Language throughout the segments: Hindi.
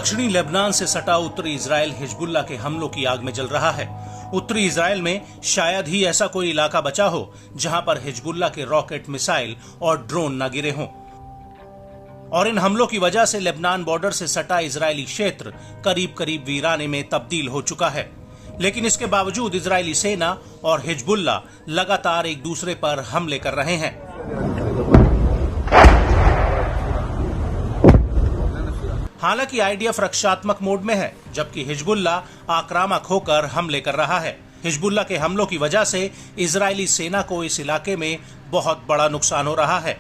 दक्षिणी लेबनान से सटा उत्तरी इजराइल हिजबुल्लाह के हमलों की आग में जल रहा है। उत्तरी इजराइल में शायद ही ऐसा कोई इलाका बचा हो जहां पर हिजबुल्लाह के रॉकेट, मिसाइल और ड्रोन न गिरे हों। और इन हमलों की वजह से लेबनान बॉर्डर से सटा इजरायली क्षेत्र करीब करीब वीराने में तब्दील हो चुका है। लेकिन इसके बावजूद इजरायली सेना और हिजबुल्लाह लगातार एक दूसरे पर हमले कर रहे हैं। हालांकि आईडीएफ रक्षात्मक मोड में है, जबकि हिजबुल्लाह आक्रामक होकर हमले कर रहा है। हिजबुल्लाह के हमलों की वजह से इजरायली सेना को इस इलाके में बहुत बड़ा नुकसान हो रहा है।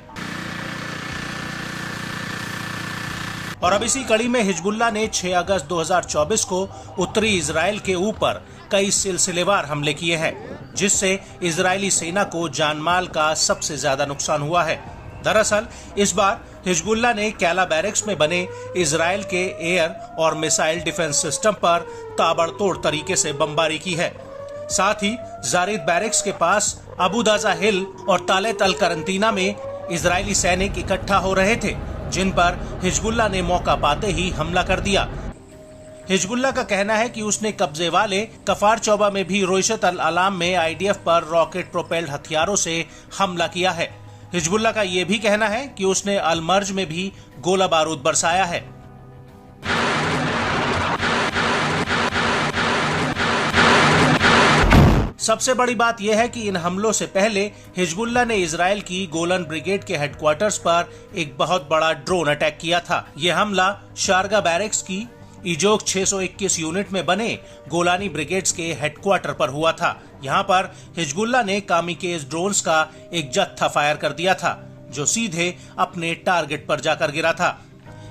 और अब इसी कड़ी में हिजबुल्लाह ने 6 अगस्त 2024 को उत्तरी इजराइल के ऊपर कई सिलसिलेवार हमले किए हैं, जिससे इजरायली सेना को जानमाल का सबसे ज्यादा नुकसान हुआ है। दरअसल इस बार हिजबुल्लाह ने कैला बैरक्स में बने इजराइल के एयर और मिसाइल डिफेंस सिस्टम पर ताबड़तोड़ तरीके से बमबारी की है। साथ ही जारिद बैरक्स के पास अबू दाजा हिल और तालेत अल करंतीना में इजरायली सैनिक इकट्ठा हो रहे थे, जिन पर हिजबुल्लाह ने मौका पाते ही हमला कर दिया। हिजबुल्लाह का कहना है कि उसने कब्जे वाले कफार चौबा में भी रोइशत अल अलाम में आईडीएफ पर रॉकेट प्रोपेल्ड हथियारों से हमला किया है। हिजबुल्लाह का यह भी कहना है कि उसने अलमर्ज में भी गोला बारूद बरसाया है। सबसे बड़ी बात यह है कि इन हमलों से पहले हिजबुल्लाह ने इजराइल की गोलन ब्रिगेड के हेडक्वार्टर्स पर एक बहुत बड़ा ड्रोन अटैक किया था। यह हमला शारगा बैरक्स की इजोक 621 यूनिट में बने गोलानी ब्रिगेड्स के हेडक्वार्टर पर हुआ था। यहाँ पर हिजबुल्लाह ने कामिकेज ड्रोन्स का एक जत्था फायर कर दिया था, जो सीधे अपने टारगेट पर जाकर गिरा था।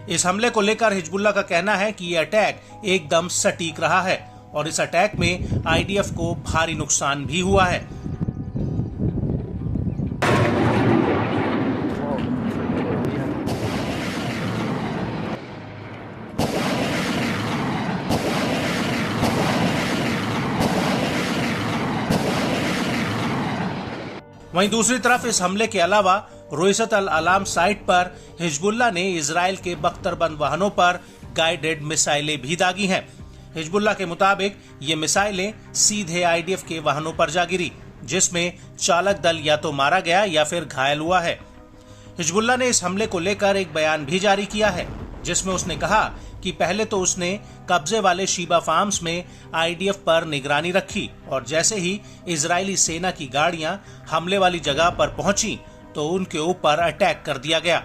इस हमले को लेकर हिजबुल्लाह का कहना है कि यह अटैक एकदम सटीक रहा है और इस अटैक में आईडीएफ को भारी नुकसान भी हुआ है। वहीं दूसरी तरफ इस हमले के अलावा रोइशत अल अलाम साइट पर हिजबुल्लाह ने इजराइल के बख्तरबंद वाहनों पर गाइडेड मिसाइलें भी दागी हैं। हिजबुल्लाह के मुताबिक ये मिसाइलें सीधे आईडीएफ के वाहनों पर जा गिरी, जिसमें चालक दल या तो मारा गया या फिर घायल हुआ है। हिजबुल्लाह ने इस हमले को लेकर एक बयान भी जारी किया है, जिसमें उसने कहा कि पहले तो उसने कब्जे वाले शीबा फार्म्स में आईडीएफ पर निगरानी रखी और जैसे ही इजरायली सेना की गाड़ियां हमले वाली जगह पर पहुंची तो उनके ऊपर अटैक कर दिया गया।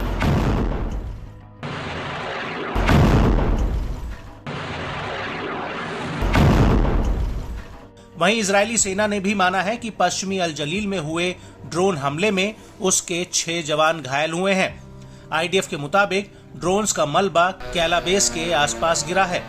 वहीं इजरायली सेना ने भी माना है कि पश्चिमी अल जलील में हुए ड्रोन हमले में उसके 6 जवान घायल हुए हैं। आईडीएफ के मुताबिक ड्रोन्स का मलबा कैला बेस के आसपास गिरा है।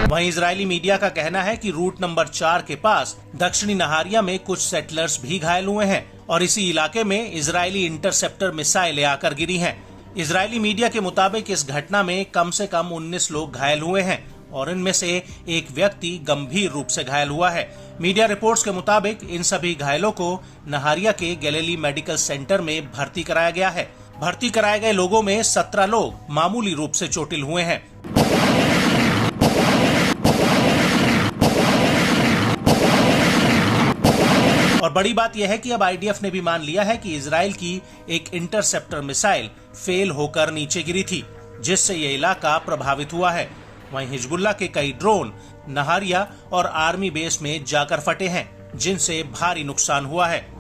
वहीं इजरायली मीडिया का कहना है कि रूट नंबर 4 के पास दक्षिणी नहारिया में कुछ सेटलर्स भी घायल हुए हैं और इसी इलाके में इजरायली इंटरसेप्टर मिसाइलें आकर गिरी हैं। इजरायली मीडिया के मुताबिक इस घटना में कम से कम 19 लोग घायल हुए हैं और इनमें से एक व्यक्ति गंभीर रूप से घायल हुआ है। मीडिया रिपोर्ट्स के मुताबिक इन सभी घायलों को नहारिया के गैलीली मेडिकल सेंटर में भर्ती कराया गया है। भर्ती कराए गए लोगों में 17 लोग मामूली रूप से चोटिल हुए हैं। और बड़ी बात यह है कि अब आईडीएफ ने भी मान लिया है कि इजराइल की एक इंटरसेप्टर मिसाइल फेल होकर नीचे गिरी थी, जिससे यह इलाका प्रभावित हुआ है। वहीं हिजबुल्लाह के कई ड्रोन नहारिया और आर्मी बेस में जाकर फटे हैं, जिनसे भारी नुकसान हुआ है।